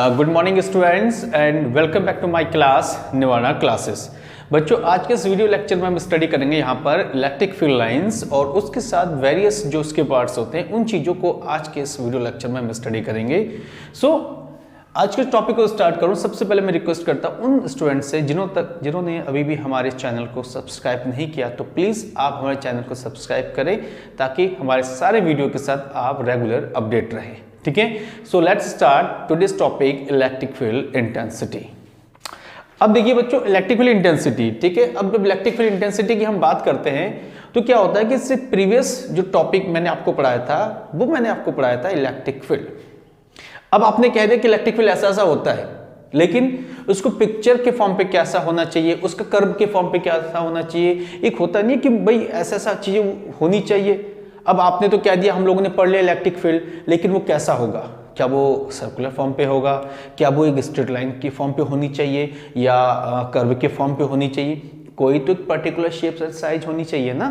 Good morning students and welcome back to my class Nirvana classes. बच्चों, आज के इस वीडियो लेक्चर में हम स्टडी करेंगे यहाँ पर इलेक्ट्रिक फील्ड लाइंस और उसके साथ वेरियस जो उसके पार्ट्स होते हैं उन चीज़ों को आज के इस वीडियो लेक्चर में हम स्टडी करेंगे। आज के टॉपिक को स्टार्ट करूँ, सबसे पहले मैं रिक्वेस्ट करता हूँ उन स्टूडेंट्स से जिन्होंने अभी भी हमारे चैनल को सब्सक्राइब नहीं किया तो प्लीज़ आप हमारे चैनल को सब्सक्राइब करें ताकि हमारे सारे वीडियो के साथ आप रेगुलर अपडेट रहें। ठीक है, so let's start today's topic electric field intensity. अब देखिए बच्चों, इलेक्ट्रिक फील्ड इंटेंसिटी, ठीक है, अब जब इलेक्ट्रिक फील्ड इंटेंसिटी की हम बात करते हैं तो क्या होता है कि इससे प्रीवियस जो टॉपिक मैंने आपको पढ़ाया था वो मैंने आपको पढ़ाया था इलेक्ट्रिक फील्ड। अब आपने कह दिया कि इलेक्ट्रिक फील्ड ऐसा ऐसा होता है, लेकिन उसको पिक्चर के फॉर्म पे कैसा होना चाहिए, उसका कर्व के फॉर्म पे कैसा होना चाहिए। एक होता नहीं कि भाई ऐसा ऐसा चीजें होनी चाहिए। अब आपने तो क्या दिया, हम लोगों ने पढ़ लिया इलेक्ट्रिक फील्ड, लेकिन वो कैसा होगा, क्या वो सर्कुलर फॉर्म पे होगा, क्या वो एक स्ट्रेट लाइन के फॉर्म पे होनी चाहिए या कर्व के फॉर्म पे होनी चाहिए, कोई तो एक पर्टिकुलर शेप साइज होनी चाहिए ना।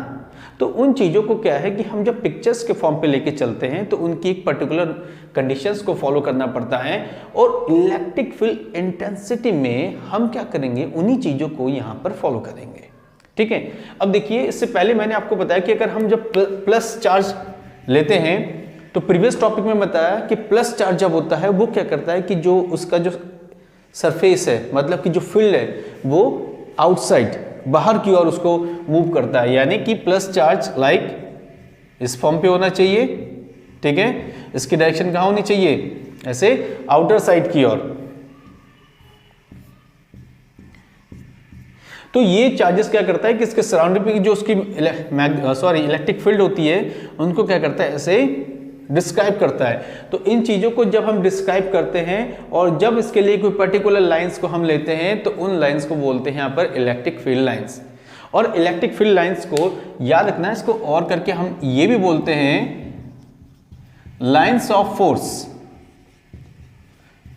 तो उन चीज़ों को क्या है कि हम जब पिक्चर्स के फॉर्म पे लेके चलते हैं तो उनकी एक पर्टिकुलर कंडीशंस को फॉलो करना पड़ता है। और इलेक्ट्रिक फील्ड इंटेंसिटी में हम क्या करेंगे, उन्हीं चीज़ों को यहाँ पर फॉलो करेंगे। ठीक है, अब देखिए, इससे पहले मैंने आपको बताया कि अगर हम जब प्लस चार्ज लेते हैं तो प्रीवियस टॉपिक में बताया कि प्लस चार्ज जब होता है वो क्या करता है कि जो उसका जो सरफेस है, मतलब कि जो फील्ड है वो आउटसाइड बाहर की ओर उसको मूव करता है, यानी कि प्लस चार्ज लाइक इस फॉर्म पे होना चाहिए। ठीक है, इसकी डायरेक्शन कहाँ होनी चाहिए, ऐसे आउटर साइड की ओर। तो ये चार्जेस क्या करता है कि इसके सराउंडिंग पे जो उसकी इलेक्ट्रिक फील्ड होती है उनको क्या करता है, ऐसे डिस्क्राइब करता है। तो इन चीज़ों को जब हम डिस्क्राइब करते हैं और जब इसके लिए कोई पर्टिकुलर लाइंस को हम लेते हैं तो उन लाइंस को बोलते हैं यहाँ पर इलेक्ट्रिक फील्ड लाइंस। और इलेक्ट्रिक फील्ड लाइंस को याद रखना है, इसको और करके हम ये भी बोलते हैं लाइंस ऑफ फोर्स।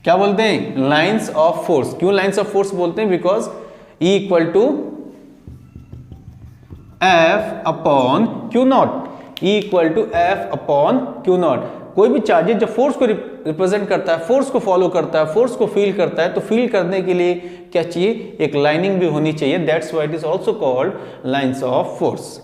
क्या बोलते हैं, लाइंस ऑफ फोर्स। क्यों लाइंस ऑफ फोर्स बोलते हैं, because E equal to F upon Q naught, E equal to F upon Q naught. कोई भी चार्जेस जब फोर्स को रिप्रेजेंट करता है, फोर्स को फॉलो करता है, फोर्स को फील करता है, तो फील करने के लिए क्या चाहिए, एक लाइनिंग भी होनी चाहिए। That's why it is also called lines of force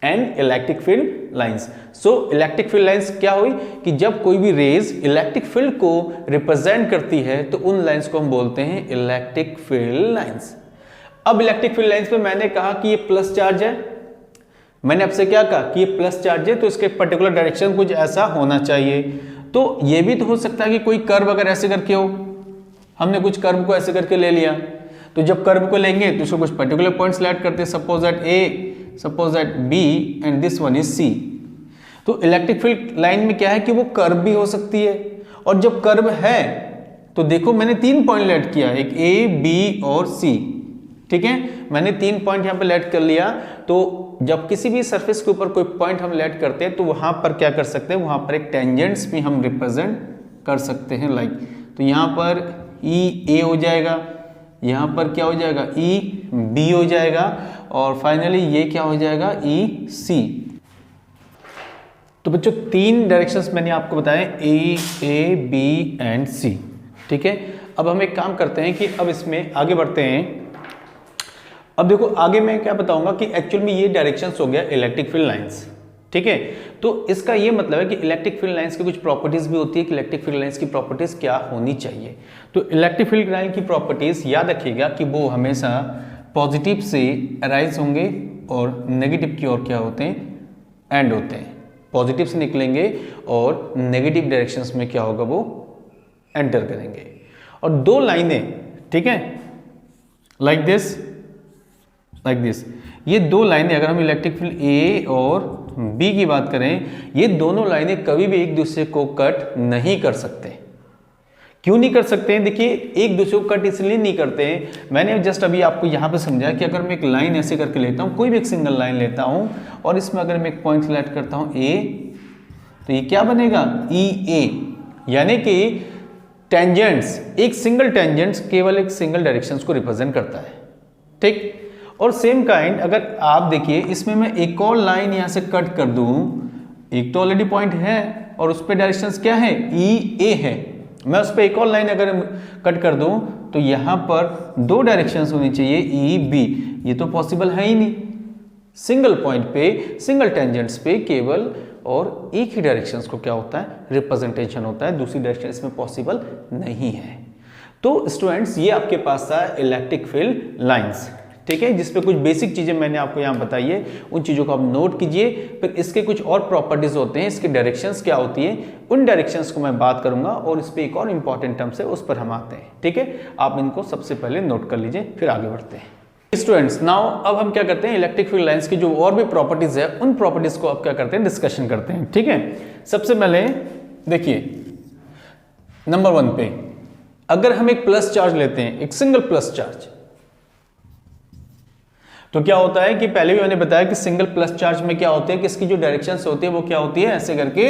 and electric field lines. So electric field lines क्या हुई कि जब कोई भी रेज इलेक्ट्रिक फील्ड को रिप्रेजेंट करती है तो उन लाइंस को हम बोलते हैं इलेक्ट्रिक फील्ड लाइंस। अब इलेक्ट्रिक फील्ड लाइंस पे मैंने कहा कि ये प्लस चार्ज है, मैंने आपसे क्या कहा कि ये प्लस चार्ज है तो इसके पर्टिकुलर डायरेक्शन कुछ ऐसा होना चाहिए। तो ये भी तो हो सकता है कि कोई कर्व अगर ऐसे करके हो, हमने कुछ कर्व को ऐसे करके ले लिया, तो जब कर्व को लेंगे तो उसको कुछ पर्टिकुलर पॉइंट्स सेलेक्ट करते हैं, suppose that A, suppose that B and this one is C. तो इलेक्ट्रिक फील्ड लाइन में क्या है कि वो कर्व भी हो सकती है, और जब कर्व है तो देखो मैंने 3 पॉइंट लेट किया, एक ए, बी और सी। ठीक है, मैंने 3 पॉइंट यहाँ पे लेट कर लिया। तो जब किसी भी सरफेस के ऊपर कोई पॉइंट हम लेट करते हैं तो वहां पर क्या कर सकते हैं, वहां पर एक टेंजेंट्स भी हम रिप्रेजेंट कर सकते हैं लाइक। तो यहाँ पर ई ए हो जाएगा, यहाँ पर क्या हो जाएगा, ई बी हो जाएगा, और फाइनली ये क्या हो जाएगा, ई सी। तो बच्चों 3 डायरेक्शंस मैंने आपको बताए, ए बी एंड सी। ठीक है, अब हम एक काम करते हैं कि अब इसमें आगे बढ़ते हैं। अब देखो आगे मैं क्या बताऊंगा कि एक्चुअल में ये डायरेक्शंस हो गया इलेक्ट्रिक फील्ड लाइंस। ठीक है, तो इसका ये मतलब है कि इलेक्ट्रिक फील्ड लाइंस की कुछ प्रॉपर्टीज भी होती है कि इलेक्ट्रिक फील्ड लाइंस की प्रॉपर्टीज क्या होनी चाहिए। तो इलेक्ट्रिक फील्ड लाइन की प्रॉपर्टीज याद रखिएगा कि वो हमेशा पॉजिटिव से अराइज होंगे और नेगेटिव की ओर क्या होते हैं, एंड होते हैं। पॉजिटिव से निकलेंगे और नेगेटिव डायरेक्शंस में क्या होगा, वो एंटर करेंगे। और 2 लाइनें, ठीक है, लाइक दिस, लाइक दिस, ये 2 लाइनें अगर हम इलेक्ट्रिक फील्ड ए और बी की बात करें, ये दोनों लाइनें कभी भी एक दूसरे को कट नहीं कर सकते। क्यों नहीं कर सकते हैं, देखिए एक दूसरे को कट इसलिए नहीं करते हैं, मैंने जस्ट अभी आपको यहाँ पे समझा कि अगर मैं एक लाइन ऐसे करके लेता हूँ, कोई भी एक सिंगल लाइन लेता हूँ और इसमें अगर मैं एक पॉइंट सेलेक्ट करता हूँ ए, तो ये क्या बनेगा, ई ए, यानी कि टेंजेंट्स, एक सिंगल टेंजेंट्स केवल एक सिंगल डायरेक्शंस को रिप्रेजेंट करता है। ठीक, और सेम काइंड अगर आप देखिए इसमें मैं एक और लाइन यहाँ से कट कर दूं, एक तो ऑलरेडी पॉइंट है और उस पे डायरेक्शंस क्या है, ई ए है, मैं उस पर एक और लाइन अगर कट कर दूं तो यहां पर दो डायरेक्शंस होनी चाहिए ई बी, ये तो पॉसिबल है ही नहीं। सिंगल पॉइंट पे, सिंगल टेंजेंट्स पे केवल और एक ही डायरेक्शंस को क्या होता है, रिप्रेजेंटेशन होता है, दूसरी डायरेक्शन इसमें पॉसिबल नहीं है। तो स्टूडेंट्स ये आपके पास था इलेक्ट्रिक फील्ड लाइंस, ठीक है, जिसपे कुछ बेसिक चीजें मैंने आपको यहाँ बताई है, उन चीजों को आप नोट कीजिए। फिर इसके कुछ और प्रॉपर्टीज होते हैं, इसकी डायरेक्शंस क्या होती है, उन डायरेक्शंस को मैं बात करूंगा और इस पे एक और इंपॉर्टेंट टर्म्स है उस पर हम आते हैं, ठीक है। आप इनको सबसे पहले नोट कर लीजिए, फिर आगे बढ़ते हैं। स्टूडेंट्स नाउ अब हम क्या करते हैं, इलेक्ट्रिक फील्ड लाइंस की जो और भी प्रॉपर्टीज है उन प्रॉपर्टीज को अब क्या करते हैं, डिस्कशन करते हैं, ठीक है। सबसे पहले देखिए नंबर 1 पे अगर हम एक प्लस चार्ज लेते हैं, एक सिंगल प्लस चार्ज, तो क्या होता है कि पहले भी मैंने बताया कि सिंगल प्लस चार्ज में क्या होते हैं कि इसकी जो डायरेक्शंस होती है वो क्या होती है, ऐसे करके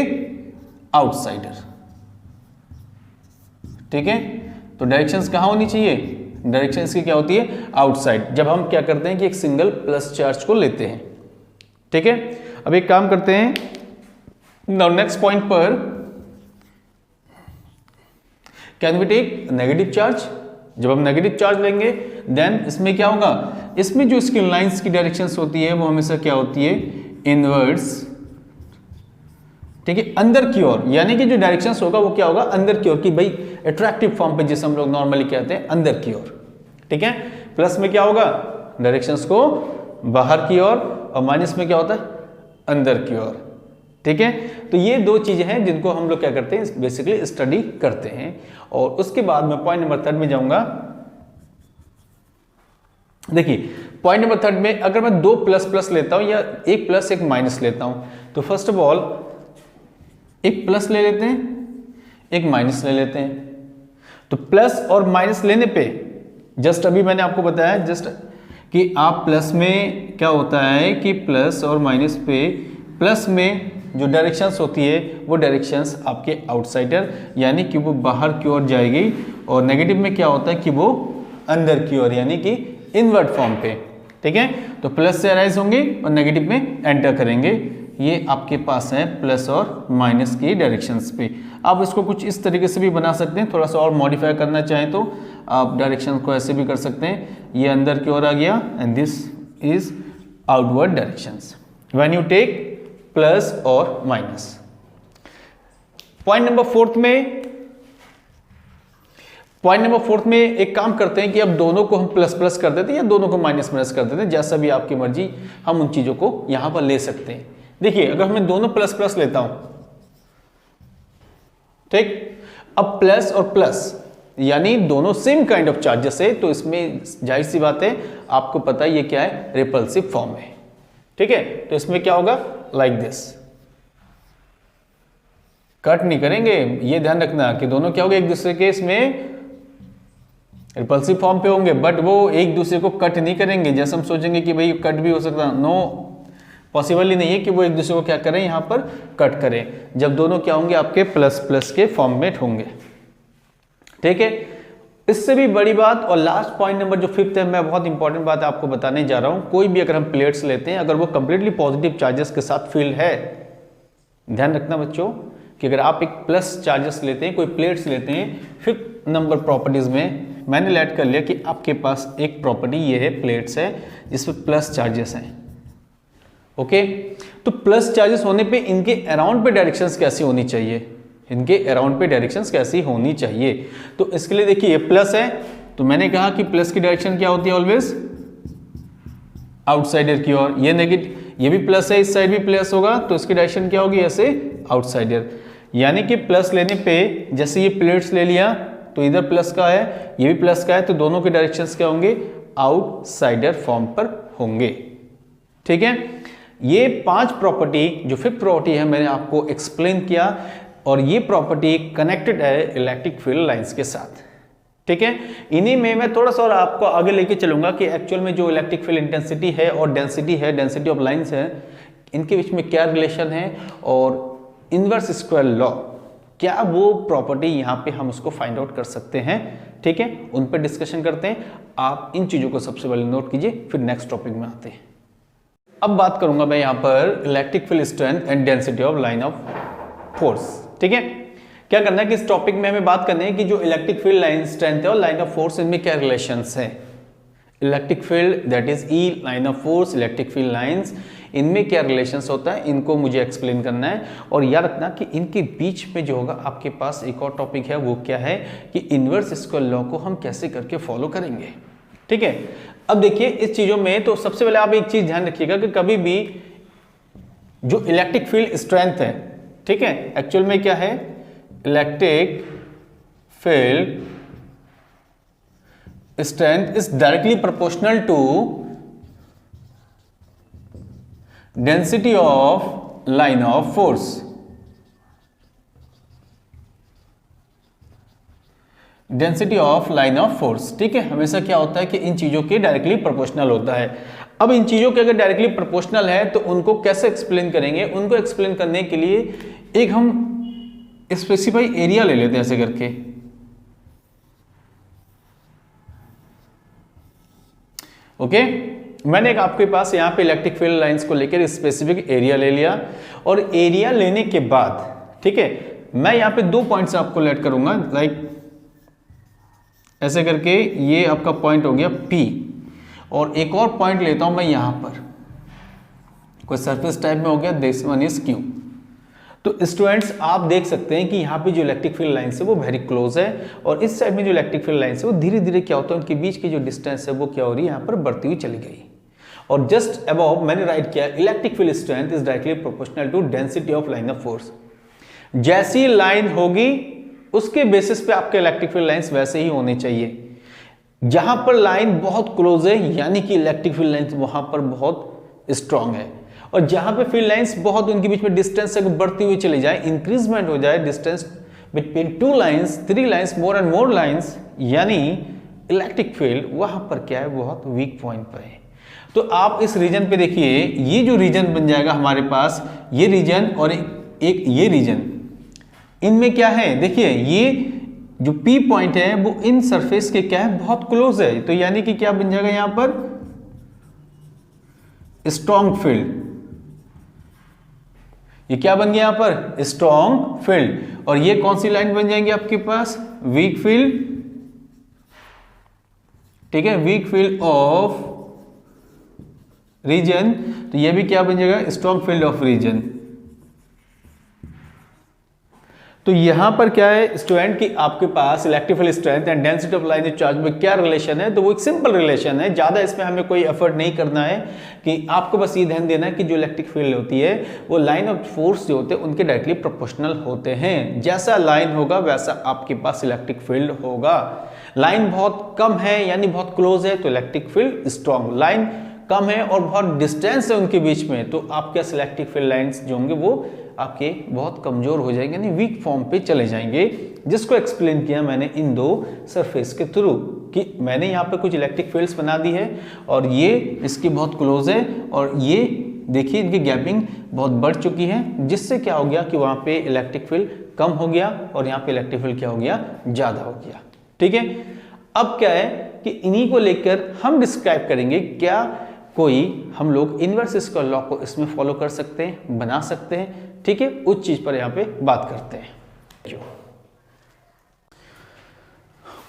आउटसाइडर, ठीक है। तो डायरेक्शंस कहां होनी चाहिए, डायरेक्शन इसकी क्या होती है, आउटसाइड, जब हम क्या करते हैं कि एक सिंगल प्लस चार्ज को लेते हैं, ठीक है। अब एक काम करते हैं, नाउ नेक्स्ट पॉइंट पर can we take negative charge, जब हम नेगेटिव चार्ज लेंगे देन इसमें क्या होगा, इसमें जो इसकी लाइंस की डायरेक्शंस होती है वो हमेशा क्या होती है, इनवर्ड्स, ठीक है, अंदर की ओर, यानी कि जो डायरेक्शंस होगा वो क्या होगा, अंदर की ओर की, भाई अट्रैक्टिव फॉर्म पे जिसे हम लोग नॉर्मली कहते हैं अंदर की ओर, ठीक है। प्लस में क्या होगा, डायरेक्शंस को बाहर की ओर, और माइनस में क्या होता है, अंदर की ओर, ठीक है। तो ये दो चीजें हैं जिनको हम लोग क्या करते हैं, बेसिकली स्टडी करते हैं। और उसके बाद मैं पॉइंट नंबर 3 में जाऊंगा। देखिए पॉइंट नंबर 3 में अगर मैं दो प्लस प्लस लेता हूं या एक प्लस एक माइनस लेता हूं, तो फर्स्ट ऑफ ऑल एक प्लस ले लेते हैं, एक माइनस ले लेते हैं। तो प्लस और माइनस लेने पे जस्ट अभी मैंने आपको बताया जस्ट कि आप प्लस में क्या होता है कि प्लस और माइनस पे, प्लस में जो डायरेक्शंस होती है वो डायरेक्शंस आपके आउटसाइडर यानी कि वो बाहर की ओर जाएगी, और नेगेटिव में क्या होता है कि वो अंदर की ओर यानी कि इनवर्ट फॉर्म पे, ठीक है। तो प्लस से अराइज होंगे और नेगेटिव में एंटर करेंगे। ये आपके पास है प्लस और माइनस की डायरेक्शंस पे। आप इसको कुछ इस तरीके से भी बना सकते हैं, थोड़ा सा और मॉडिफाई करना चाहें तो आप डायरेक्शन को ऐसे भी कर सकते हैं, ये अंदर की ओर आ गया and this is outward directions when you take plus और माइनस। पॉइंट नंबर 4 में एक काम करते हैं कि अब दोनों को हम प्लस प्लस कर देते हैं या दोनों को माइनस माइनस कर देते हैं, जैसा भी आपकी मर्जी, हम उन चीजों को यहां पर ले सकते हैं। देखिए अगर मैं दोनों प्लस प्लस लेता हूं, ठीक, अब प्लस और प्लस यानी दोनों सेम काइंड ऑफ चार्जेस है, तो इसमें जाहिर सी बात है आपको पता है ये क्या है, रिपल्सिव फॉर्म है, ठीक है। तो इसमें क्या होगा, लाइक दिस, कट नहीं करेंगे, ये ध्यान रखना कि दोनों क्या होंगे, एक दूसरे के इसमें रिपल्सिव फॉर्म पे होंगे, बट वो एक दूसरे को कट नहीं करेंगे। जैसे हम सोचेंगे कि भाई कट भी हो सकता है, नो, पॉसिबल ही नहीं है कि वो एक दूसरे को क्या करें, यहां पर कट करें, जब दोनों क्या होंगे, आपके प्लस प्लस के फॉर्म में होंगे, ठीक है। इससे भी बड़ी बात और लास्ट पॉइंट नंबर जो 5th है, मैं बहुत इंपॉर्टेंट बात आपको बताने जा रहा हूं। कोई भी अगर हम प्लेट्स लेते हैं, अगर वो कंप्लीटली पॉजिटिव चार्जेस के साथ फिल्ड है, ध्यान रखना बच्चों कि अगर आप एक प्लस चार्जेस लेते हैं, कोई प्लेट्स लेते हैं, 5th नंबर प्रॉपर्टीज में मैंने ऐड कर लिया कि आपके पास एक प्रॉपर्टी ये है, प्लेट्स है जिसमें प्लस चार्जेस हैं, ओके। तो प्लस चार्जेस होने पे इनके अराउंड पे डायरेक्शंस कैसी होनी चाहिए, इनके अराउंड पे डायरेक्शंस कैसी होनी चाहिए। तो इसके लिए देखिए ये प्लस है, तो मैंने कहा कि प्लस की डायरेक्शन क्या होती है, ऑलवेज आउटसाइडर की ओर। ये नेगेटिव, ये भी प्लस है, इस साइड भी प्लस होगा, तो इसकी डायरेक्शन क्या होगी, ऐसे आउटसाइडर। यानी कि प्लस लेने पे जैसे ये प्लेट्स ले लिया तो इधर प्लस का है, ये भी प्लस का है, तो दोनों के डायरेक्शंस क्या होंगे, आउटसाइडर फॉर्म पर होंगे, ठीक है। ये 5 प्रॉपर्टी जो 5th प्रॉपर्टी है मैंने आपको एक्सप्लेन किया, और ये प्रॉपर्टी कनेक्टेड है इलेक्ट्रिक फील्ड लाइंस के साथ, ठीक है। इन्हीं में मैं थोड़ा सा और आपको आगे लेके चलूंगा कि एक्चुअल में जो इलेक्ट्रिक फील्ड इंटेंसिटी है और डेंसिटी है, डेंसिटी ऑफ लाइंस है, इनके बीच में क्या रिलेशन है, और इनवर्स स्क्वायर लॉ क्या वो प्रॉपर्टी यहाँ पे हम उसको फाइंड आउट कर सकते हैं, ठीक है। उन पर डिस्कशन करते हैं। आप इन चीजों को सबसे पहले नोट कीजिए, फिर नेक्स्ट टॉपिक में आते हैं। अब बात करूंगा मैं यहाँ पर electric field strength and density of line of force, ठीक है। क्या करना है कि इस टॉपिक में हमें बात करनी है कि जो इलेक्ट्रिक फील्ड लाइन स्ट्रेंथ है और लाइन ऑफ फोर्स, इनमें क्या रिलेशंस है। Electric field that is E, line of force, electric field lines, इनमें क्या रिलेशंस होता है, इनको मुझे एक्सप्लेन करना है। और याद रखना कि इनके बीच में जो होगा आपके पास एक और टॉपिक है, वो क्या है कि इनवर्स स्क्वायर लॉ को हम कैसे करके फॉलो करेंगे। ठीक है, अब देखिए इस चीजों में तो सबसे पहले आप एक चीज ध्यान रखिएगा कि कभी भी जो इलेक्ट्रिक फील्ड स्ट्रेंथ है, ठीक है, एक्चुअल में क्या है, electric field strength is directly proportional to density of line of force. Density of line of force, ठीक है, हमेशा क्या होता है कि इन चीजों के डायरेक्टली प्रोपोर्शनल होता है। अब इन चीजों के अगर डायरेक्टली प्रोपोर्शनल है तो उनको कैसे एक्सप्लेन करेंगे, उनको एक्सप्लेन करने के लिए एक हम स्पेसिफाई एरिया ले लेते हैं ऐसे करके। ओके, मैंने एक आपके पास यहाँ पे इलेक्ट्रिक फील्ड लाइंस को लेकर स्पेसिफिक एरिया ले लिया, और एरिया लेने के बाद, ठीक है, मैं यहाँ पे 2 पॉइंट्स आपको लेट करूंगा, लाइक ऐसे करके ये आपका पॉइंट हो गया P, और एक और पॉइंट लेता हूं मैं यहाँ पर, कोई सरफेस टाइप में हो गया, दिस वन इज Q। तो स्टूडेंट्स आप देख सकते हैं कि यहाँ पे जो इलेक्ट्रिक फील्ड लाइंस है वो वेरी क्लोज है, और इस साइड में जो इलेक्ट्रिक फील्ड लाइंस है वो धीरे धीरे क्या होता है, उनके बीच की जो डिस्टेंस है वो क्या हो रही है, यहाँ पर बढ़ती हुई चली गई। और जस्ट अबव मैंने राइट किया, electric field strength is directly proportional to density of line of force. जैसी लाइन होगी उसके बेसिस पे आपके इलेक्ट्रिक फील्ड लाइंस वैसे ही होने चाहिए। जहां पर लाइन बहुत क्लोज है यानी कि इलेक्ट्रिक फील्ड लाइंस वहां पर बहुत स्ट्रांग है, और जहां पे फील्ड लाइंस बहुत उनके बीच में डिस्टेंस अगर बढ़ती हुई चली जाए, इंक्रीजमेंट हो जाए distance between 2 lines, 3 lines, more and more lines, यानी इलेक्ट्रिक फील्ड वहां पर क्या है, बहुत वीक पॉइंट पर है। तो आप इस रीजन पे देखिए, ये जो रीजन बन जाएगा हमारे पास, ये रीजन और एक ये रीजन, इनमें क्या है, देखिए ये जो P पॉइंट है वो इन सरफेस के क्या है, बहुत क्लोज है। तो यानी कि क्या बन जाएगा यहां पर, स्ट्रॉन्ग फील्ड। ये क्या बन गया यहां पर, स्ट्रॉन्ग फील्ड। और ये कौन सी लाइन बन जाएंगी आपके पास, वीक फील्ड, ठीक है, वीक फील्ड ऑफ रीजन। तो ये भी क्या बन जाएगा, स्ट्रॉन्ग फील्ड ऑफ रीजन। तो यहां पर क्या है स्टूडेंट कि आपके पास electric field strength and density of line charge में क्या रिलेशन है, तो वो एक सिंपल रिलेशन है, ज्यादा इसमें हमें कोई एफर्ट नहीं करना है, कि आपको बस ये ध्यान देना है कि जो इलेक्ट्रिक फील्ड होती है वो लाइन ऑफ फोर्स जो होते हैं उनके डायरेक्टली प्रोपोर्शनल होते हैं। जैसा लाइन होगा वैसा आपके पास इलेक्ट्रिक फील्ड होगा। लाइन बहुत कम है यानी बहुत क्लोज है तो इलेक्ट्रिक फील्ड स्ट्रॉन्ग, लाइन कम है और बहुत डिस्टेंस है उनके बीच में तो आपके इलेक्ट्रिक फील्ड लाइंस जो होंगे वो आपके बहुत कमजोर हो जाएंगे, यानी वीक फॉर्म पे चले जाएंगे, जिसको एक्सप्लेन किया मैंने इन 2 सरफेस के थ्रू, कि मैंने यहाँ पे कुछ इलेक्ट्रिक फील्ड्स बना दी है और ये इसकी बहुत क्लोज है, और ये देखिए इनकी गैपिंग बहुत बढ़ चुकी है, जिससे क्या हो गया कि वहाँ पे इलेक्ट्रिक फील्ड कम हो गया और यहाँ पे इलेक्ट्रिक फील्ड क्या हो गया, ज़्यादा हो गया। ठीक है, अब क्या है कि इन्हीं को लेकर हम डिस्क्राइब करेंगे, क्या कोई हम लोग इनवर्स स्क्वायर लॉ को इसमें फॉलो कर सकते हैं, बना सकते हैं। ठीक है, उस चीज पर यहां पे बात करते हैं।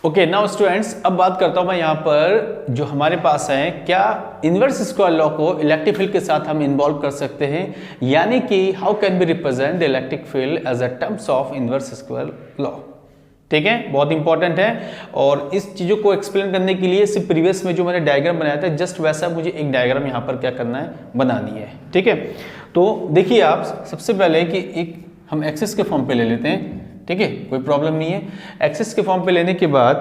ओके नाउ स्टूडेंट्स, अब बात करता हूं मैं यहां पर जो हमारे पास है, क्या इनवर्स स्क्वायर लॉ को इलेक्ट्रिक फील्ड के साथ हम इन्वॉल्व कर सकते हैं, यानी कि how can be represent the electric field as a terms of inverse square law. ठीक है, बहुत इंपॉर्टेंट है, और इस चीजों को एक्सप्लेन करने के लिए सिर्फ प्रीवियस में जो मैंने डायग्राम बनाया था जस्ट वैसा मुझे एक डायग्राम यहां पर क्या करना है, बनानी है। ठीक है, तो देखिए आप सबसे पहले कि एक हम एक्सिस के फॉर्म पे ले लेते हैं। ठीक है, कोई प्रॉब्लम नहीं है। एक्सिस के फॉर्म पे लेने के बाद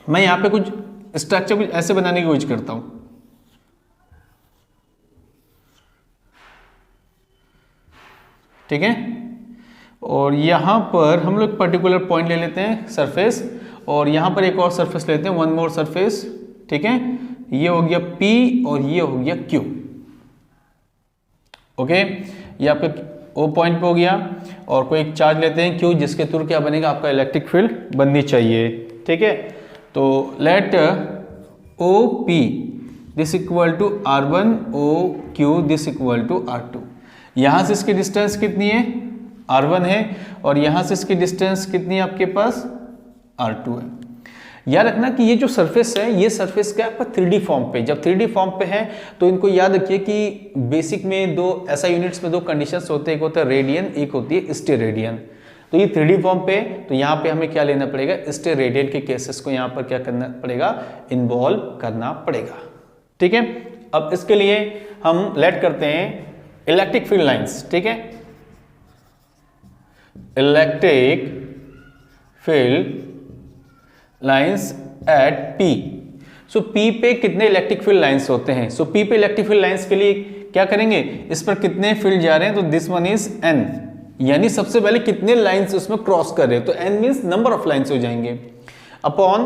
मैं यहाँ पे कुछ स्ट्रक्चर कुछ ऐसे बनाने की कोशिश करता हूं। ठीक है, और यहाँ पर हम लोग पर्टिकुलर पॉइंट ले लेते हैं सरफेस, और यहाँ पर एक और सरफेस लेते हैं, वन मोर सरफेस। ठीक है, ये हो गया P और ये हो गया Q। ओके, ये आपके O पॉइंट पे हो गया, और कोई एक चार्ज लेते हैं Q, जिसके थ्रू क्या बनेगा, आपका इलेक्ट्रिक फील्ड बननी चाहिए। ठीक है, तो let OP this equal to R1, OQ this equal to R2। यहां से इसकी डिस्टेंस कितनी है, R1 है और यहाँ से इसकी डिस्टेंस कितनी है आपके पास, R2 है। याद रखना कि ये जो सरफेस है, ये सरफेस क्या है आपका 3D फॉर्म पे। जब 3D फॉर्म पे है तो इनको याद रखिए कि बेसिक में दो ऐसा यूनिट्स में दो कंडीशंस होते हैं, एक होता है रेडियन, एक होती है स्टेरेडियन। तो ये 3D फॉर्म पे, तो यहाँ पे हमें क्या लेना पड़ेगा, स्टेरेडियन के केसेस को यहाँ पर क्या करना पड़ेगा, इन्वॉल्व करना पड़ेगा। ठीक है, अब इसके लिए हम लेट करते हैं इलेक्ट्रिक फील्ड लाइंस। ठीक है, electric field lines eight P। सो P पे कितने इलेक्ट्रिक फील्ड लाइंस होते हैं? सो P पे इलेक्ट्रिक फील्ड लाइंस के लिए क्या करेंगे, इस पर कितने फील्ड जा रहे हैं, तो दिस वन इज N, यानी सबसे पहले कितने लाइंस उसमें क्रॉस कर रहे हैं, तो N means number of lines हो जाएंगे अपॉन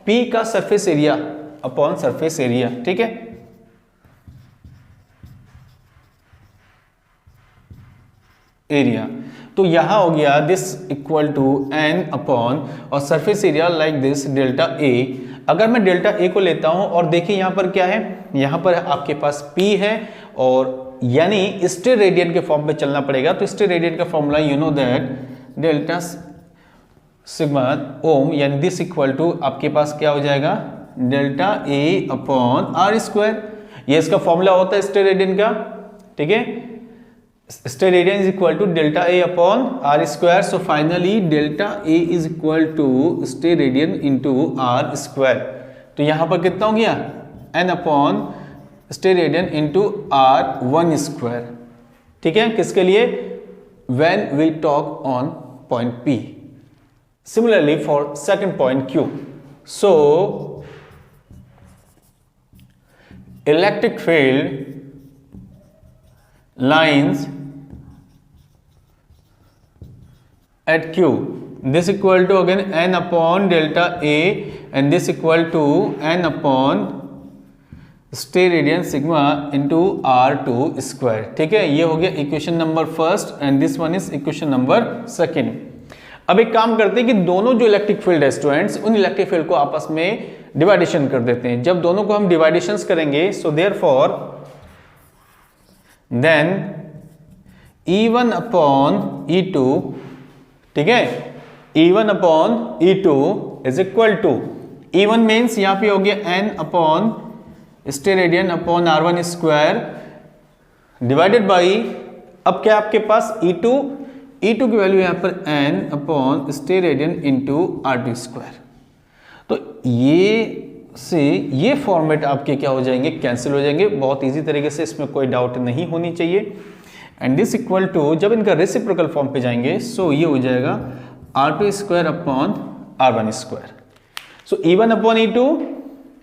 P का surface area, upon surface area. ठीक है, एरिया, तो यहां हो गया this equal to N upon और surface area like this delta A। अगर मैं डेल्टा A को लेता हूं और देखिए यहां पर क्या है, यहां पर आपके पास P है और यानी स्टेरेडियन के फॉर्म पे चलना पड़ेगा। तो स्टेरेडियन का formula you know that delta sigma ohm, यानी दिस इक्वल टू आपके पास क्या हो जाएगा, delta A upon R square. ये इसका फॉर्मूला होता है स्टेरेडियन का। ठीक है, steradian is equal to delta A upon R square. So finally delta A is equal to steradian into R square. तो यहां पर कितना हो गया, N upon steradian into R1 square. ठीक है, किसके लिए, when we talk on point P। Similarly for second point Q। So electric field lines at Q, this equal to again N upon delta A and this equal to N upon steradian sigma into R2 square. ठीक है, ये हो गया equation number first and this one is equation number second. अब एक काम करते हैं कि दोनों जो इलेक्ट्रिक फील्ड है स्टूडेंट्स, उन इलेक्ट्रिक फील्ड को आपस में डिवाइडेशन कर देते हैं। जब दोनों को हम डिवाइडेशंस करेंगे, so therefore then E1 upon E2, ठीक है, E1 upon E2 is equal to, E1 means यहां पे हो गया N upon steradian upon R1 square divided by, अब क्या आपके पास E2 की वैल्यू यहां पर N upon steradian into R2 square. तो ये फॉर्मेट आपके क्या हो जाएंगे, कैंसिल हो जाएंगे बहुत इजी तरीके से, इसमें कोई डाउट नहीं होनी चाहिए। एंड दिस इक्वल टू, जब इनका रेसिप्रोकल फॉर्म पे जाएंगे, सो ये हो जाएगा R2 square upon R1 square. So E1 upon E2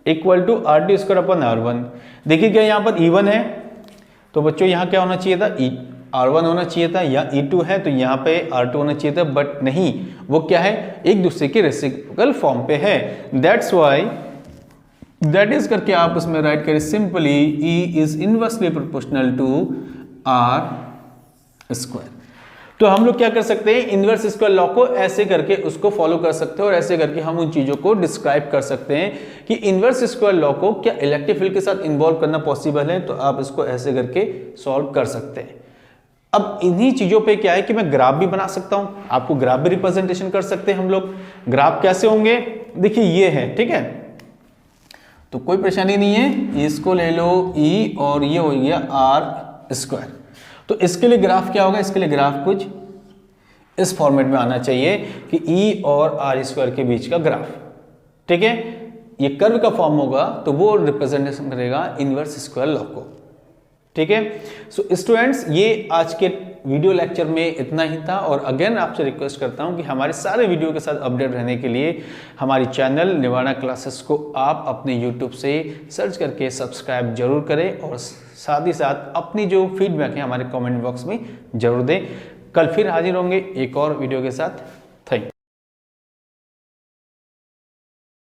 equal to R2 square upon R1। देखिए क्या यहाँ पर E1 है, तो बच्चों यहाँ क्या होना चाहिए था, R1 होना चाहिए था, या E2 है तो यहाँ पे R2 होना चाहिए था, बट नहीं, वो क्या है, एक दूसरे के रेसिप्रोकल फॉर्म पे है। दैट्स वाई, दैट इज करके आप उसमें राइट करें simply E is inversely proportional to R square. तो हम लोग क्या कर सकते हैं, इनवर्स स्क्वायर लॉ को ऐसे करके उसको फॉलो कर सकते हैं और ऐसे करके हम उन चीजों को डिस्क्राइब कर सकते हैं कि इनवर्स स्क्वायर लॉ को क्या इलेक्ट्रिक फील्ड के साथ इन्वॉल्व करना पॉसिबल है, तो आप इसको ऐसे करके सॉल्व कर सकते हैं। अब इन्हीं चीजों पे क्या है कि मैं ग्राफ भी बना सकता हूं, आपको ग्राफ भी रिप्रेजेंटेशन कर सकते हैं हम लोग। ग्राफ कैसे होंगे, देखिए ये है, ठीक है, तो कोई परेशानी नहीं है, इसको ले लो E और ये हो गया R स्क्वायर। तो इसके लिए ग्राफ क्या होगा, इसके लिए ग्राफ कुछ इस फॉर्मेट में आना चाहिए कि E और R स्क्वायर के बीच का ग्राफ, ठीक है, ये कर्व का फॉर्म होगा, तो वो रिप्रेजेंटेशन करेगा इनवर्स स्क्वायर लॉ को। ठीक है, सो स्टूडेंट्स ये आज के वीडियो लेक्चर में इतना ही था, और अगेन आपसे रिक्वेस्ट करता हूं कि हमारे सारे वीडियो के साथ अपडेट रहने के लिए हमारी चैनल निवाना क्लासेस को आप अपने यूट्यूब से सर्च करके सब्सक्राइब जरूर करें, और साथ ही साथ अपनी जो फीडबैक है हमारे कमेंट बॉक्स में जरूर दें। कल फिर हाजिर होंगे एक और वीडियो के साथ।